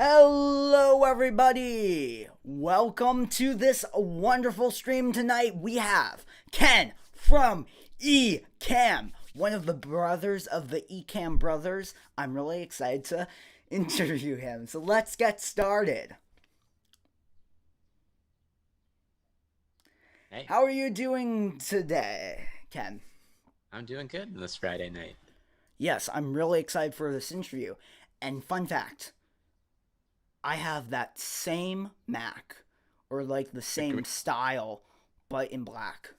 Hello, everybody! Welcome to this wonderful stream tonight. We have Ken from Ecamm, one of the brothers of the Ecamm brothers. I'm really excited to interview him. So let's get started. Hey, How are you doing today, Ken? I'm doing good this Friday night. Yes, I'm really excited for this interview. And fun fact, I have that same Mac, or like the The same style, but in black.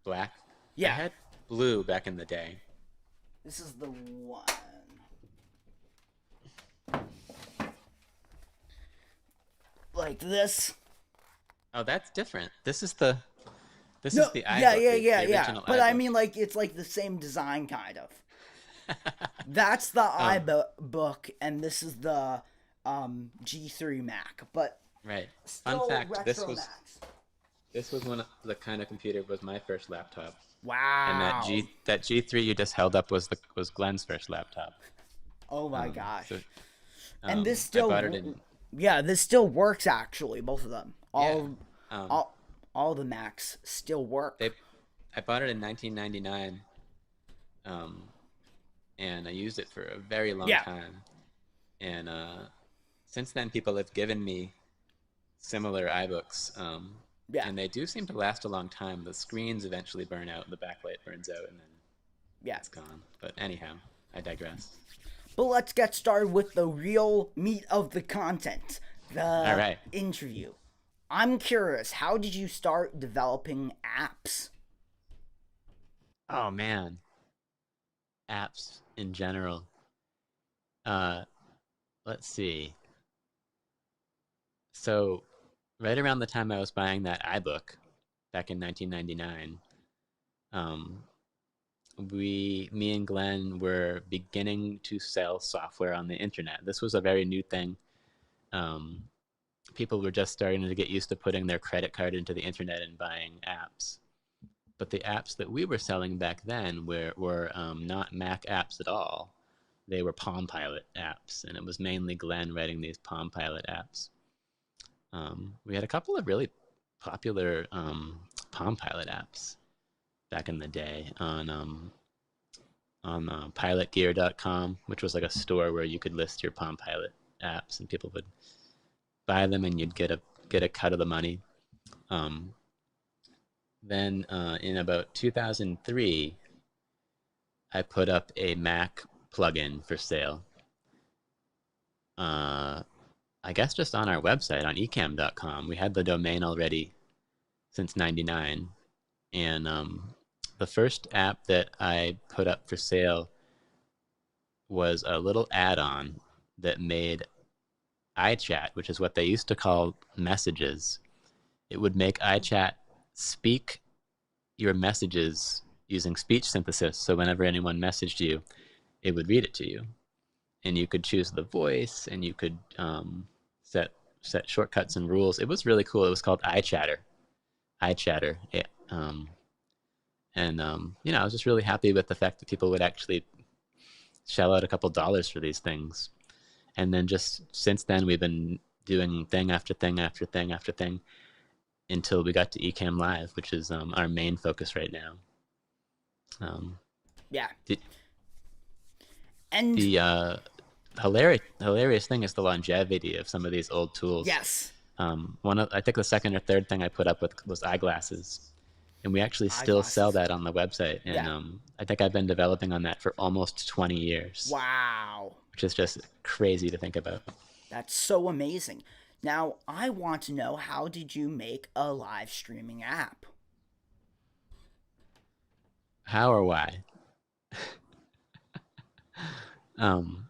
black. I Yeah, had blue back in the day. this is the one. Like this. Oh, that's different. This No, is the yeah, iBook, yeah, the, yeah, the yeah. original But I iBook. mean, like, it's like the same design, kind of. That's the um, iBook, and this is the G3 Mac, but right. Fun still fact: retro Macs. this was when the kind of computer was my first laptop, and that Wow. G3 you just held up was Glenn's first laptop. Oh my So gosh. And this I still, bought it in. yeah, this still works actually. Both of them, Yeah. all, Um, all, all the Macs still they work. I bought it in 1999. Um, and I used it for a very long Yeah, time. And since then, people have given me similar iBooks, yeah, and they do seem to last a long time. The screens eventually burn out, the backlight burns out, and then yeah. it's gone. But anyhow, I digress. But let's get started with the real meat of the content, All the right. interview. I'm curious, how did you start developing apps? Oh man, apps in general. Uh, let's see. So, right around the time I was buying that iBook back in 1999, um, me and Glenn were beginning to sell software on the internet. This was a very new thing. Um, People were just starting to get used to putting their credit card into the internet and buying apps. But the apps that we were selling back then were not Mac apps at all. They were Palm Pilot apps, and it was mainly Glenn writing these Palm Pilot apps. We had a couple of really popular Palm Pilot apps back in the day on pilotgear.com, which was like a store where you could list your Palm Pilot apps, and people would buy them, and you'd get a cut of the money. Um, then in about 2003, I put up a Mac plugin for sale. Uh, I guess just on our website on ecamm.com. We had the domain already since '99, and the first app that I put up for sale was a little add-on that made iChat, which is what they used to call messages. It would make iChat speak your messages using speech synthesis. So whenever anyone messaged you, it would read it to you, and you could choose the voice, and you could set set shortcuts and rules. It was really cool. It was called iChatter. iChatter. Yeah. And I was just really happy with the fact that people would actually shell out a couple dollars for these things. And then just since then, we've been doing thing after thing after thing after thing until we got to Ecamm Live, which is our main focus right now. Um, Yeah. the And the hilarious thing is the longevity of some of these old tools. yes, I think the second or third thing I put up with was eyeglasses, and we actually still sell eyeglasses. that on the website. And Yeah. I think I've been developing on that for almost 20 years, Wow. which is just crazy to think about. That's so amazing. Now, I want to know, how did you make a live streaming app? How or why? Um,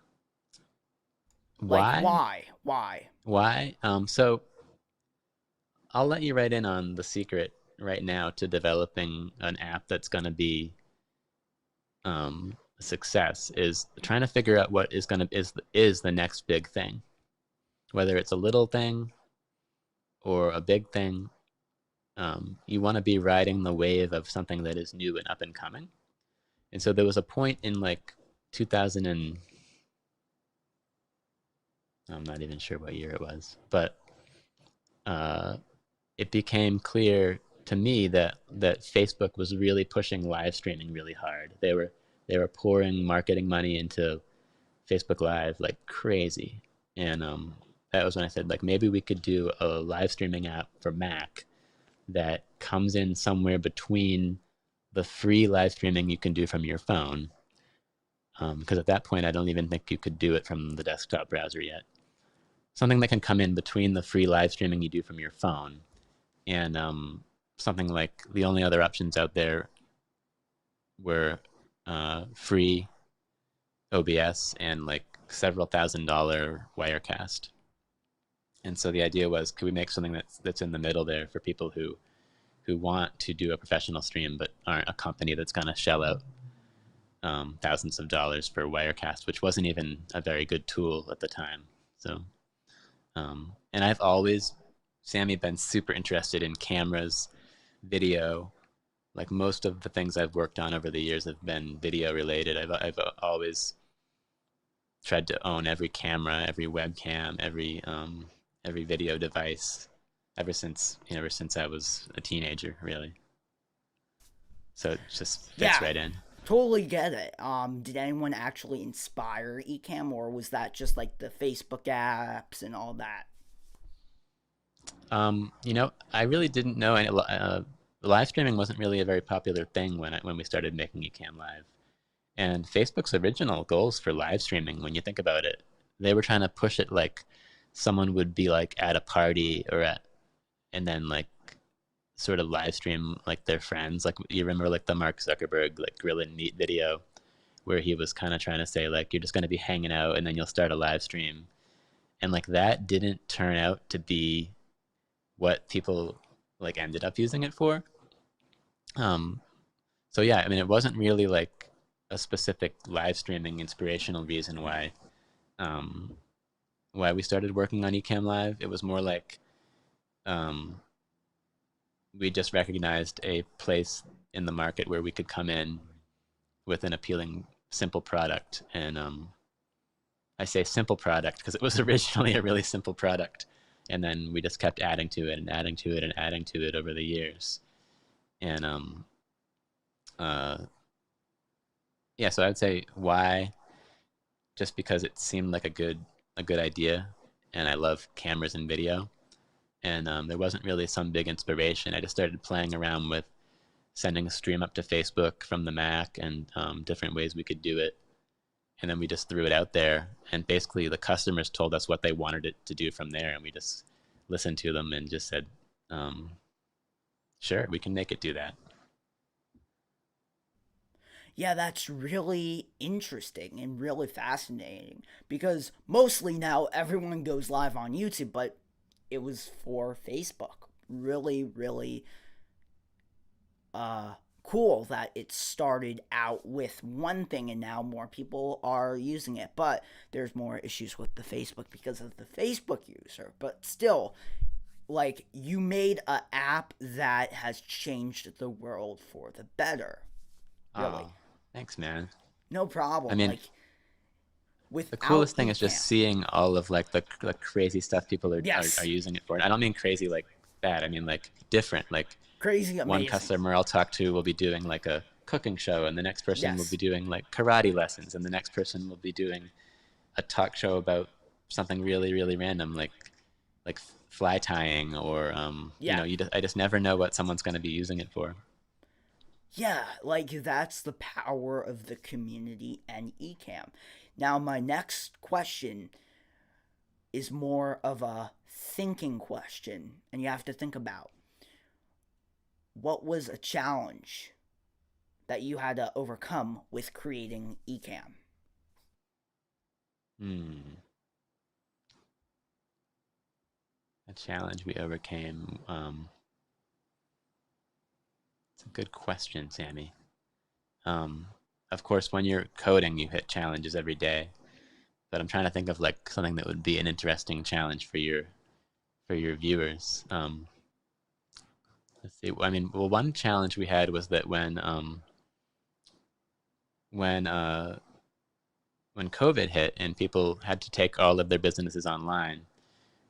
Like, why? why? Why? Why? So I'll let you right in on the secret right now to developing an app that's going to be a success is trying to figure out what is the next big thing, whether it's a little thing or a big thing. You want to be riding the wave of something that is new and up and coming. And so there was a point in like 2000 and I'm not even sure what year it was, but uh, it became clear to me that Facebook was really pushing live streaming really hard. They were pouring marketing money into Facebook Live like crazy, and that was when I said like maybe we could do a live streaming app for Mac that comes in somewhere between the free live streaming you can do from your phone, because at that point I don't even think you could do it from the desktop browser yet. Something that can come in between the free live streaming you do from your phone and something like the only other options out there were free OBS and like several $1,000 Wirecast. And so the idea was, could we make something that's in the middle there for people who want to do a professional stream but aren't a company that's going to shell out thousands of dollars for Wirecast, which wasn't even a very good tool at the time. So, and I've always, Sammy, been super interested in cameras, video. Like most of the things I've worked on over the years have been video related. I've always tried to own every camera, every webcam, every video device, ever since I was a teenager, really. So it just fits Yeah, right in. totally get it. Did anyone actually inspire Ecamm, or was that just like the Facebook apps and all that? I really didn't know any. Live streaming wasn't really a very popular thing when we started making Ecamm Live. And Facebook's original goals for live streaming, when you think about it, they were trying to push it like someone would be like at a party and then like sort of live stream like their friends. Like you remember like the Mark Zuckerberg like grill and meet video where he was kind of trying to say like you're just going to be hanging out and then you'll start a live stream. And like that didn't turn out to be what people like ended up using it for. Um, so yeah, I mean, it wasn't really like a specific live streaming inspirational reason um, why we started working on Ecamm Live. It was more like um, we just recognized a place in the market where we could come in with an appealing, simple product. And I say simple product because it was originally a really simple product. And then we just kept adding to it and adding to it and adding to it over the years. And uh, yeah, so I'd say why, just because it seemed like a good idea, and I love cameras and video. And there wasn't really some big inspiration. I just started playing around with sending a stream up to Facebook from the Mac and different ways we could do it. And then we just threw it out there. And basically, the customers told us what they wanted it to do from there. And we just listened to them and just said, um, sure, we can make it do that. Yeah, that's really interesting and really fascinating because mostly now everyone goes live on YouTube, but it was for Facebook. Really, really uh cool that it started out with one thing and now more people are using it. But there's more issues with the Facebook because of the Facebook user. But still, like you made a app that has changed the world for the better. Really. Oh, thanks, man. No I problem. mean, Like the without coolest thing is just Ecamm. seeing all of like the crazy stuff people are Yes. using it for. And I don't mean crazy like bad. I mean like different. Like Crazy one amazing. customer I'll talk to will be doing like a cooking show, and the next person will be Yes. doing like karate lessons, and the next person will be doing a talk show about something really really random, like fly tying or Yeah. I just never know what someone's going to be using it for. Yeah, like that's the power of the community and Ecamm. Now my next question is more of a thinking question and you have to think about what was a challenge that you had to overcome with creating Ecamm. Hmm, a challenge we overcame. It's a good question, Sammy. Um, of course, when you're coding, you hit challenges every day. But I'm trying to think of like something that would be an interesting challenge for your viewers. Let's see. I mean, well, one challenge we had was that when when COVID hit and people had to take all of their businesses online,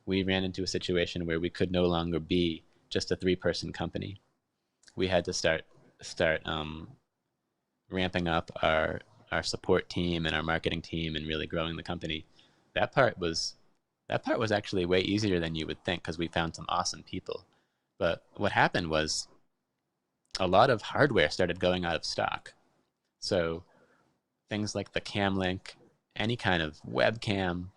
we ran into a situation where we could no longer be just a three-person company. We had to start ramping up our support team and our marketing team and really growing the company. That part was that part was actually way easier than you would think because we found some awesome people. But what happened was a lot of hardware started going out of stock. So things like the Cam Link, any kind of webcam,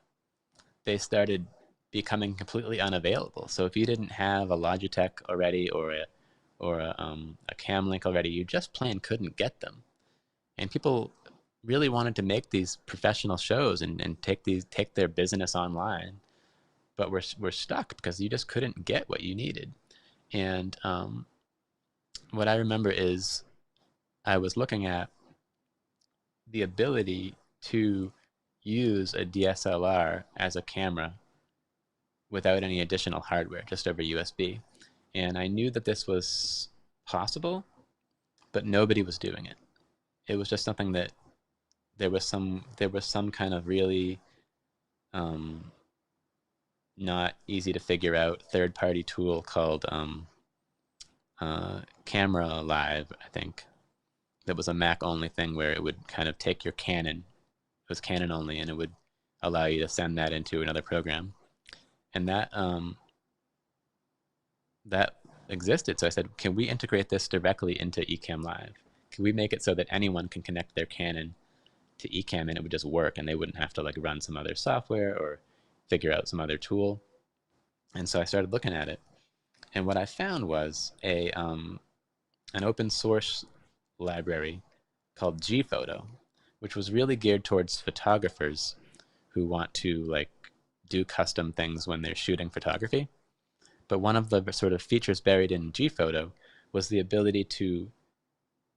they started becoming completely unavailable. So if you didn't have a Logitech already or a Cam Link already, you just plain couldn't get them. And people really wanted to make these professional shows and take their business online, but we're stuck because you just couldn't get what you needed. And what I remember is I was looking at the ability to use a DSLR as a camera without any additional hardware, just over USB. And I knew that this was possible, but nobody was doing it. It was just something that there was some kind of really um, not easy to figure out third party tool called Camera Live, I think. That was a Mac only thing where it would kind of take your Canon. It was Canon only, and it would allow you to send that into another program. And that existed. So I said, can we integrate this directly into Ecamm Live? Can we make it so that anyone can connect their Canon to Ecamm and it would just work and they wouldn't have to like run some other software or figure out some other tool? And so I started looking at it. And what I found was an open source library called Gphoto, which was really geared towards photographers who want to like do custom things when they're shooting photography. But one of the sort of features buried in Gphoto was the ability to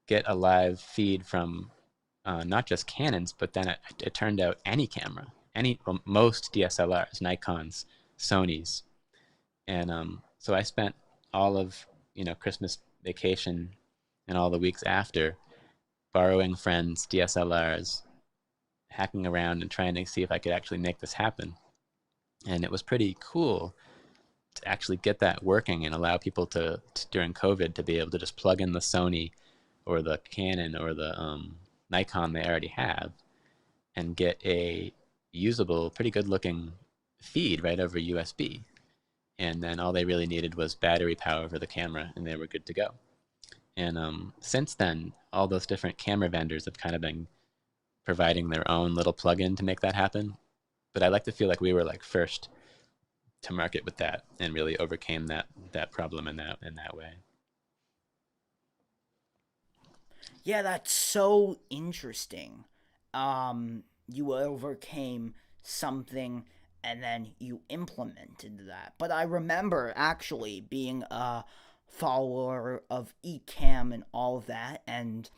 get a live feed from not just Canons, but then it turned out any camera, well, most DSLRs, Nikons, Sonys, and so I spent all of Christmas vacation and all the weeks after borrowing friends' DSLRs, hacking around and trying to see if I could actually make this happen. And it was pretty cool to actually get that working and allow people to during COVID to be able to just plug in the Sony or the Canon or the Nikon they already have and get a usable, pretty good looking feed right over USB. And then all they really needed was battery power for the camera and they were good to go. And since then, all those different camera vendors have kind of been providing their own little plugin to make that happen. But I like to feel like we were like first to market with that and really overcame that problem in that way. Yeah, that's so interesting. You overcame something and then you implemented that. But I remember actually being a follower of Ecamm and all of that, and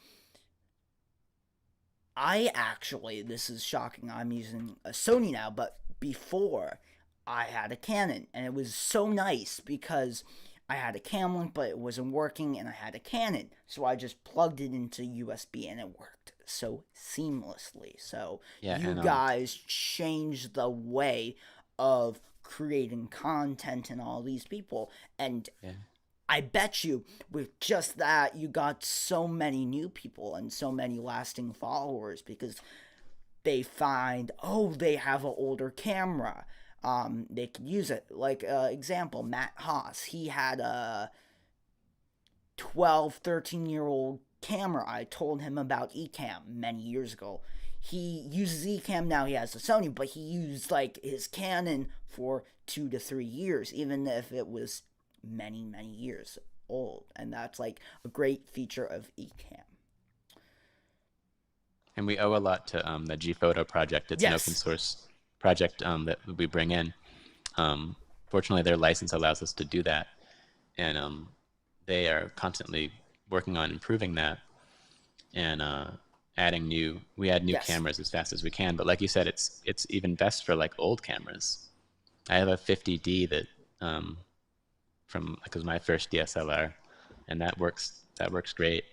I actually, this is shocking, I'm using a Sony now, but before I had a Canon, and it was so nice because I had a cam link, but it wasn't working, and I had a Canon, so I just plugged it into USB, and it worked so seamlessly. So Yeah, you and guys changed the way of creating content and all these people, and yeah, I bet you with just that you got so many new people and so many lasting followers because they find, oh, they have an older camera, they can use it. Like example, Matt Haas, he had a 12, 13-year old camera. I told him about Ecamm many years ago. He uses Ecamm now, he has a Sony, but he used like his Canon for 2 to 3 years, even if it was many, many years old. And that's like a great feature of Ecamm. and we owe a lot to the Gphoto project. It's an open Yes. source project that we bring in. Um, Fortunately, their license allows us to do that, and they are constantly working on improving that and adding new. We add new Yes. cameras as fast as we can, but like you said, it's even best for like old cameras. I have a 50D that um, from like was my first DSLR, and that works great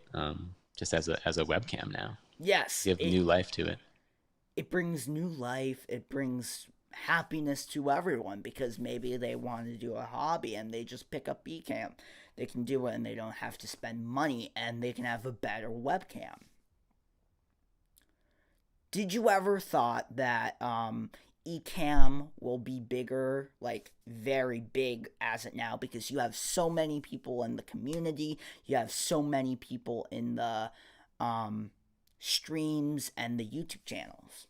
just as a webcam now. Yes. Give new life to it. it brings new life. It brings happiness to everyone because maybe they want to do a hobby and they just pick up Ecamm. They can do it and they don't have to spend money and they can have a better webcam. Did you ever thought that Ecamm will be bigger, like very big as it now, because you have so many people in the community, you have so many people in the um, streams and the YouTube channels?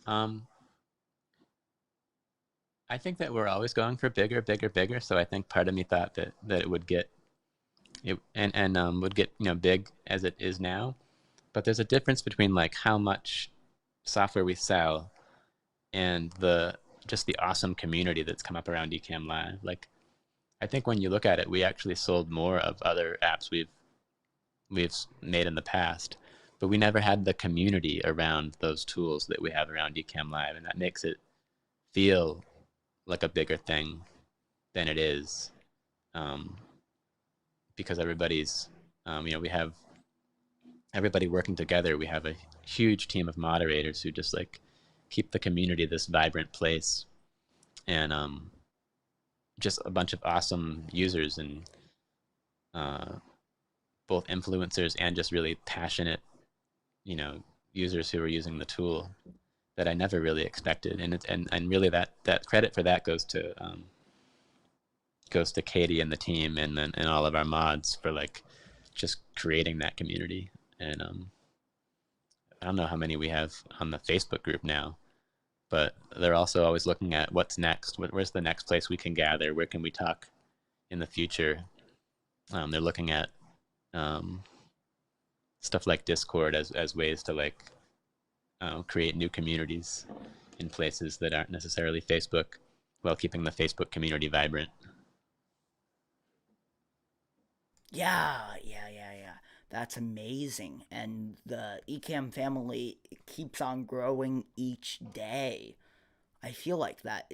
Um, I think that we're always going for bigger, bigger, bigger. So I think part of me thought that it would get it and would get big as it is now. But there's a difference between like how much software we sell and the just the awesome community that's come up around Ecamm Live. Like I think when you look at it, we actually sold more of other apps we've made in the past, but we never had the community around those tools that we have around Ecamm Live, and that makes it feel like a bigger thing than it is, um, because everybody's, we have everybody working together. We have a huge team of moderators who just like keep the community this vibrant place, and just a bunch of awesome users and uh, both influencers and just really passionate, you know, users who are using the tool that I never really expected. And really that credit for that goes to Katie and the team and all of our mods for like just creating that community. And I don't know how many we have on the Facebook group now, but they're also always looking at what's next. Where's the next place we can gather? Where can we talk in the future? They're looking at um, stuff like Discord as ways to like create new communities in places that aren't necessarily Facebook, while keeping the Facebook community vibrant. Yeah. That's amazing. And the Ecamm family keeps on growing each day. I feel like that.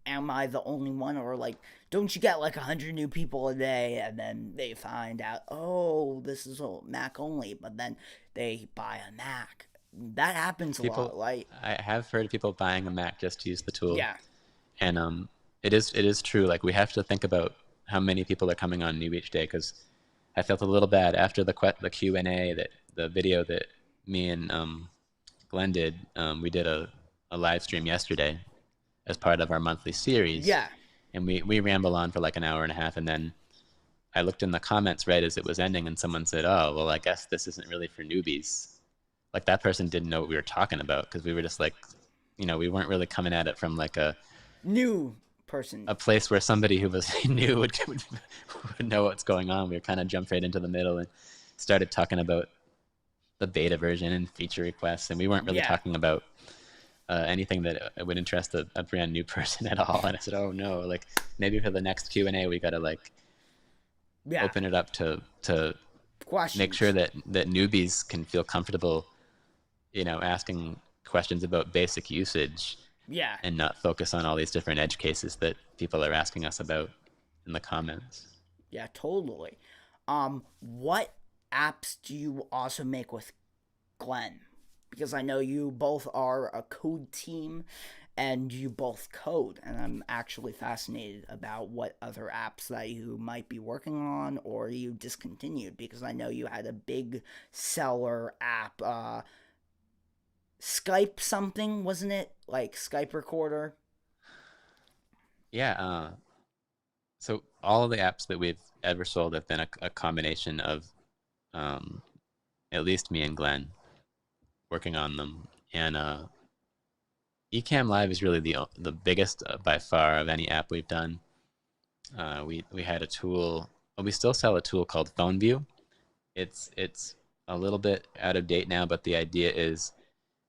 Am I the only one, or like, don't you get like 100 new people a day, and then they find out, oh, this is a Mac only, but then they buy a Mac? That happens a lot. People, Like, I have heard of people buying a Mac just to use the tool, yeah, and it is true. Like we have to think about how many people are coming on new each day, because I felt a little bad after the Q&A, that the video that me and Glenn did. We did a live stream yesterday as part of our monthly series, yeah, and we ramble on for like an hour and a half, and then I looked in the comments right as it was ending, and someone said, "Oh, well, I guess this isn't really for newbies." Like that person didn't know what we were talking about, because we were just like, we weren't really coming at it from like new person. a place where somebody who was new would know what's going on. We were kind of jumped right into the middle and started talking about the beta version and feature requests, and we weren't really Yeah, talking about anything that would interest a brand new person at all. And I said, "Oh no! Like maybe for the next Q&A, we gotta like yeah, open it up to make sure questions. that newbies can feel comfortable, asking questions about basic usage, Yeah, and not focus on all these different edge cases that people are asking us about in the comments." yeah, totally. What apps do you also make with Glenn? Because I know you both are a code team and you both code, and I'm actually fascinated about what other apps that you might be working on or you discontinued, because I know you had a big seller app, Skype something, wasn't it? Like Skype recorder? Yeah. So all of the apps that we've ever sold have been a combination of um, at least me and Glenn working on them. And Ecamm Live is really the biggest by far of any app we've done. We had a tool. Well, we still sell a tool called Phone View. It's a little bit out of date now, but the idea is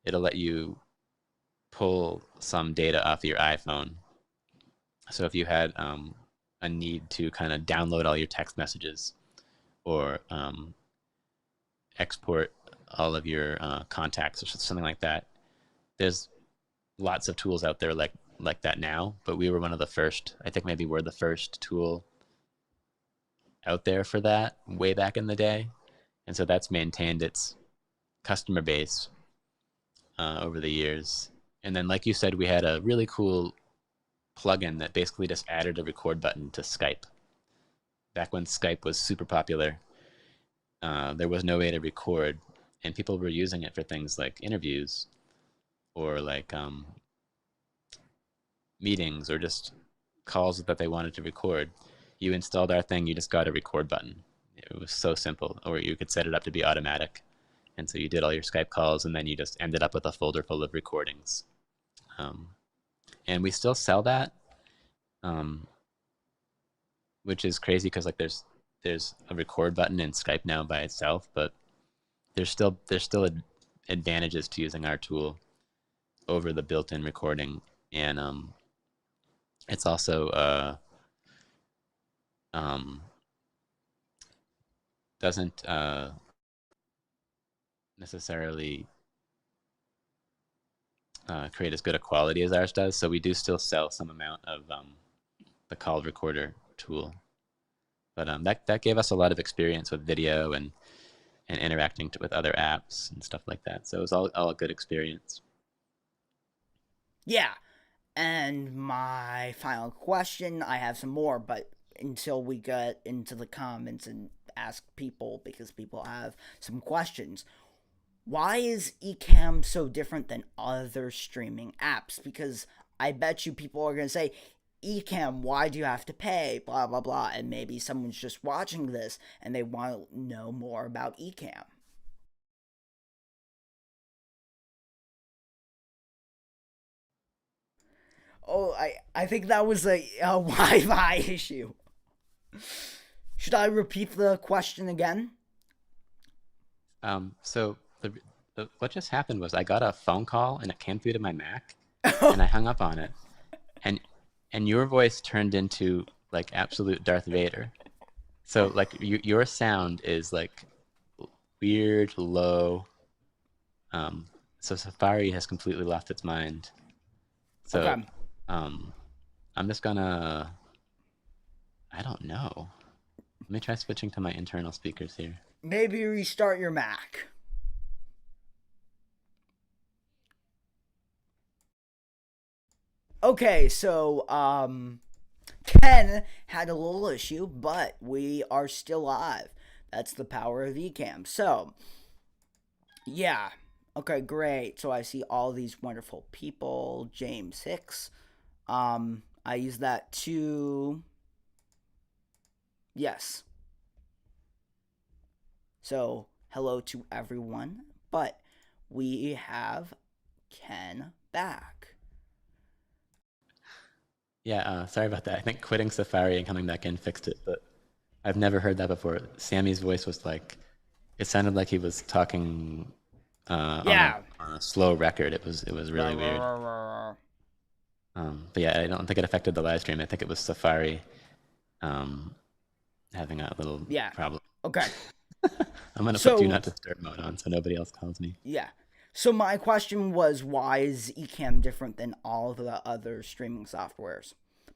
it'll let you pull some data off your iPhone. So if you had a need to kind of download all your text messages, or export all of your contacts or something like that, there's lots of tools out there like that now. But we were one of the first. I think maybe we're the first tool out there for that way back in the day, and so that's maintained its customer base over the years. And then, like you said, we had a really cool plugin that basically just added a record button to Skype. Back when Skype was super popular, there was no way to record, and people were using it for things like interviews or like meetings or just calls that they wanted to record. You installed our thing, you just got a record button. It was so simple, or you could set it up to be automatic. And so you did all your Skype calls, and then you just ended up with a folder full of recordings. Um, and we still sell that, um, which is crazy because like there's a record button in Skype now by itself, but there's still advantages to using our tool over the built-in recording, and it's also um, doesn't necessarily create as good a quality as ours does. So we do still sell some amount of the call recorder tool, but that gave us a lot of experience with video and interacting with other apps and stuff like that. So it was all a good experience. Yeah. And my final question, I have some more, but until we get into the comments and ask people, because people have some questions, why is Ecamm so different than other streaming apps? Because I bet you people are going to say, Ecamm, why do you have to pay? Blah, blah, blah. And maybe someone's just watching this and they want to know more about Ecamm. Oh, I think that was a Wi-Fi issue. Should I repeat the question again? So what just happened was I got a phone call and it came through to my Mac, and I hung up on it, and and your voice turned into like absolute Darth Vader. So like your sound is like weird, low. Um, so Safari has completely lost its mind. So Okay. um, I'm just gonna, I don't know. Let me try switching to my internal speakers here. Maybe restart your Mac. Okay, so Ken had a little issue, but we are still live. That's the power of Ecamm. So, yeah. Okay, great. So I see all these wonderful people. James Hicks. I use that to, yes. So, hello to everyone. But we have Ken back. Yeah, sorry about that. I think quitting Safari and coming back in fixed it, but I've never heard that before. Sammy's voice was like, it sounded like he was talking Yeah. on a slow record. It was really weird. But yeah, I don't think it affected the live stream. I think it was Safari um, having a little Yeah. problem. Okay. I'm gonna put do So, not disturb mode on so nobody else calls me. yeah. So my question was, why is Ecamm different than all of the other streaming softwares?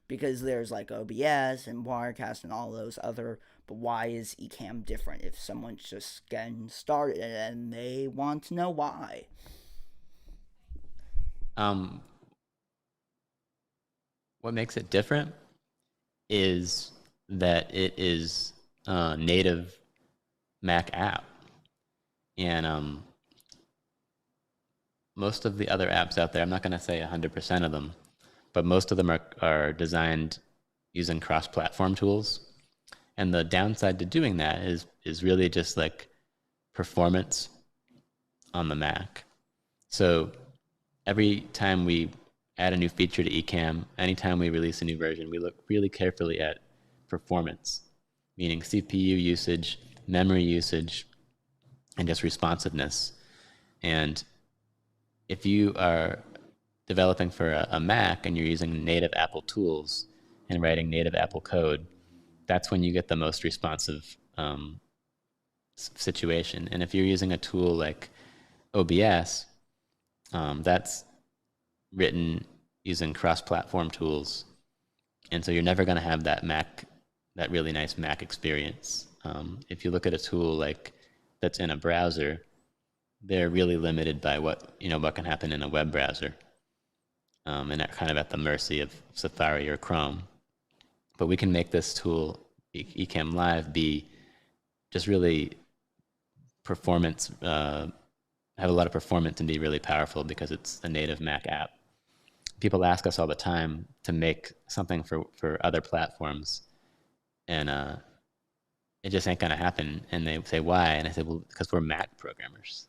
Because there's like OBS and Wirecast and all those other, but why is Ecamm different if someone's just getting started and they want to know why? Um, what makes it different is that it is a native Mac app, and most of the other apps out there, I'm not going to say 100% of them, but most of them are designed using cross-platform tools. And the downside to doing that is really just like performance on the Mac. So every time we add a new feature to Ecamm, anytime we release a new version, we look really carefully at performance, meaning CPU usage, memory usage, and just responsiveness. And if you are developing for a Mac and you're using native Apple tools and writing native Apple code, that's when you get the most responsive situation. And if you're using a tool like OBS, that's written using cross-platform tools, and so you're never going to have that really nice Mac experience. If you look at a tool like that's in a browser, they're really limited by what can happen in a web browser, and they're kind of at the mercy of Safari or Chrome. But we can make this tool, Ecamm Live, be just really performance, have a lot of performance and be really powerful because it's a native Mac app. People ask us all the time to make something for other platforms, and it just ain't gonna happen. And they say, why? And I say, well, because we're Mac programmers.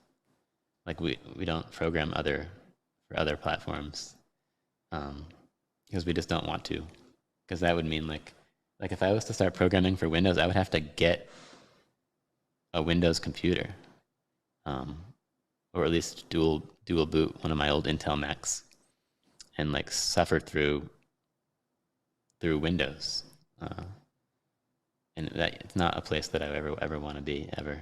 Like we don't program for other platforms, because we just don't want to. Because that would mean like if I was to start programming for Windows, I would have to get a Windows computer, or at least dual boot one of my old Intel Macs, and like suffer through Windows. And that it's not a place that I ever want to be ever.